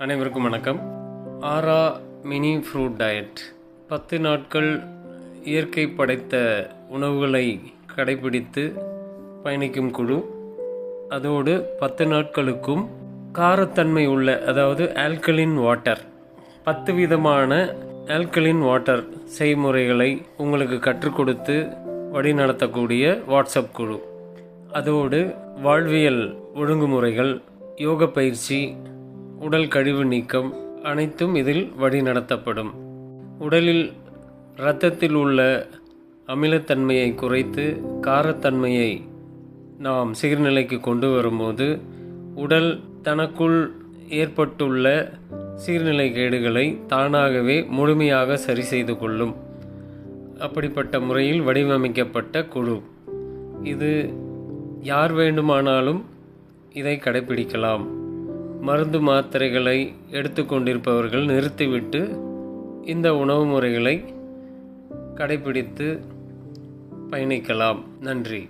அனைவருக்கும் வணக்கம். ஆரா மினி ஃப்ரூட் டயட் 10 நாட்கள் இயற்கை படைத்த உணவுகளை கடைபிடித்து பயணிக்கும் குழு. அதோடு 10 நாட்களுக்கும் காரத்தன்மை உள்ள, அதாவது ஆல்கலின் வாட்டர், 10 விதமான ஆல்கலின் வாட்டர் செய்முறைகளை உங்களுக்கு கற்றுக் கொடுத்து வழிநடத்தக்கூடிய வாட்ஸ்அப் குழு. அதோடு வாழ்வியல் ஒழுங்குமுறைகள், யோக பயிற்சி, உடல் கழிவு நீக்கம் அனைத்தும் இதில் வழி நடத்தப்படும். உடலில் இரத்தத்தில் உள்ள அமிலத்தன்மையை குறைத்து காரத்தன்மையை நாம் சீர்நிலைக்கு கொண்டு வரும்போது உடல் தனக்குள் ஏற்பட்டுள்ள சீர்நிலை கேடுகளை தானாகவே முழுமையாக சரி செய்து கொள்ளும். அப்படிப்பட்ட முறையில் வடிவமைக்கப்பட்ட குழு இது. யார் வேண்டுமானாலும் இதை கடைபிடிக்கலாம். மருந்து மாத்திரைகளை எடுத்துக்கொண்டிருப்பவர்கள் நிறுத்திவிட்டு இந்த உணவு முறைகளை கடைபிடித்து பயணிக்கலாம். நன்றி.